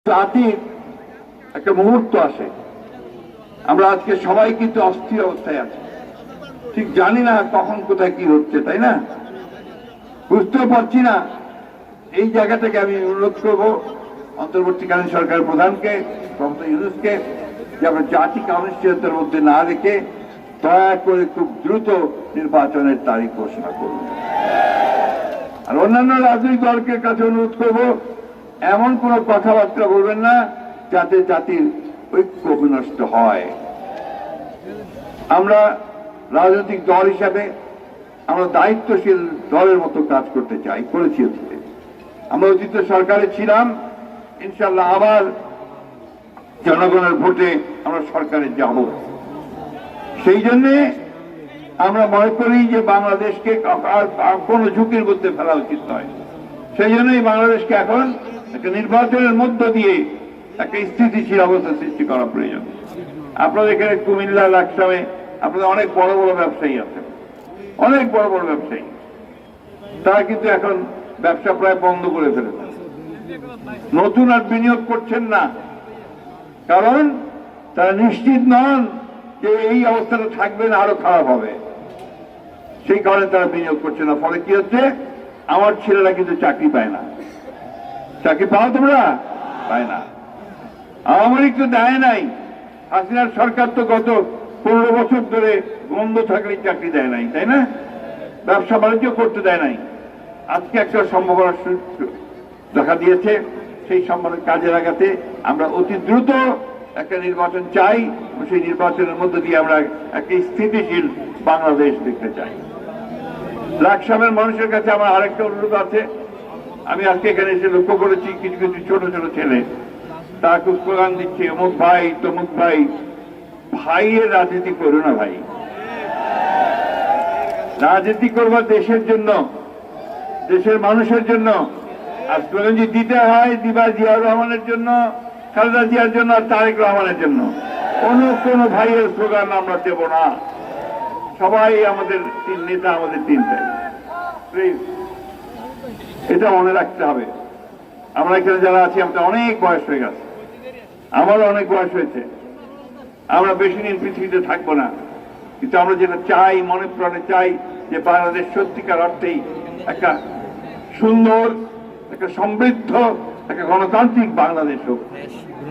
জাতির একটা মুহূর্ত আসে, আমরা আজকে সবাই কিন্তু অস্থির অবস্থায় আছি, ঠিক জানি না কখন কোথায় কি হচ্ছে, তাই না? বুঝতেও পারছি না। এই জায়গা থেকে আমি অনুরোধ করব অন্তর্বর্তীকালীন সরকারের প্রধানকে, প্রফেসর ইউনূসকে, যে আমরা জাতিকে অনিশ্চয়তার মধ্যে না রেখে দয়া করে খুব দ্রুত নির্বাচনের তারিখ ঘোষণা করুন। আর অন্যান্য রাজনৈতিক দলের কাছে অনুরোধ করব, এমন কোন কথাবার্তা বলবেন না যাতে জাতির ঐক্য বিনষ্ট হয়। আমরা রাজনৈতিক দল হিসাবে আমরা দায়িত্বশীল দলের মতো কাজ করতে চাই, করেছি অতীতে। আমরা অতীত সরকারে ছিলাম, ইনশাল্লাহ আবার জনগণের ভোটে আমরা সরকারে যাব। সেই জন্যে আমরা মনে করি যে বাংলাদেশকে কোন ঝুঁকির মধ্যে ফেলা উচিত নয়। সেই জন্যই বাংলাদেশকে এখন একটা নির্বাচনের মধ্য দিয়ে একটা স্থিতিশীল অবস্থা সৃষ্টি করা প্রয়োজন। আপনাদের এখানে কুমিল্লা, লাকসামে আপনাদের অনেক বড় বড় ব্যবসায়ী আছে, অনেক বড় বড় ব্যবসায়ী, তারা কিন্তু এখন ব্যবসা প্রায় বন্ধ করে ফেলেছে, নতুন আর বিনিয়োগ করছেন না, কারণ তারা নিশ্চিত নন যে এই অবস্থাটা থাকবে না, আরো খারাপ হবে। সেই কারণে তারা বিনিয়োগ করছে না। ফলে কি হচ্ছে, আমার ছেলেরা কিন্তু চাকরি পায় না। চাকরি পাও তোমরা? পায় না। আওয়ামী লীগ তো দেয় নাই, হাসিনার সরকার তো গত 15 বছর ধরে বন্ধ থাকলে চাকরি দেয় নাই, তাই না? ব্যবসা বাণিজ্য করতে দেয় নাই। আজকে একটা সম্ভাবনা দেখা দিয়েছে, সেই সম্ভাবনা কাজে লাগাতে আমরা অতি দ্রুত একটা নির্বাচন চাই, সেই নির্বাচনের মধ্য দিয়ে আমরা একটা স্থিতিশীল বাংলাদেশ দেখতে চাই। লাকসামের মানুষের কাছে আমার আরেকটা অনুরোধ আছে। আমি আজকে এখানে এসে লক্ষ্য করেছি কিছু কিছু ছোট ছোট ছেলে তারা খুব স্লোগান দিচ্ছে, অমুক ভাই তমুক ভাই। ভাইয়ের রাজনীতি করো না ভাই, রাজনীতি করবো দেশের জন্য, দেশের মানুষের জন্য। আর স্লোগান যদি দিতে হয়, দিবা জিয়াউর রহমানের জন্য, খালেদা জিয়ার জন্য, আর তারেক রহমানের জন্য। কোন ভাইয়ের স্লোগান আমরা দেব না। সবাই আমাদের তিন নেতা, আমাদের তিনটাই, প্লিজ এটা মনে রাখতে হবে। আমরা এখানে যারা আছি, আমাদের অনেক বয়স হয়ে গেছে, আমারও অনেক বয়স হয়েছে, আমরা বেশি দিন পৃথিবীতে থাকবো না। কিন্তু আমরা যেটা চাই, মনে প্রাণে চাই, যে বাংলাদেশ সত্যিকার অর্থেই একটা সুন্দর, একটা সমৃদ্ধ, একটা গণতান্ত্রিক বাংলাদেশ হোক।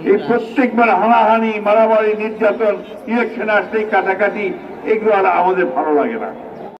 এই প্রত্যেকবার হানাহানি, মারামারি, নির্যাতন, ইলেকশনে আসলেই কাটাকাটি, এগুলো আর আমাদের ভালো লাগে না।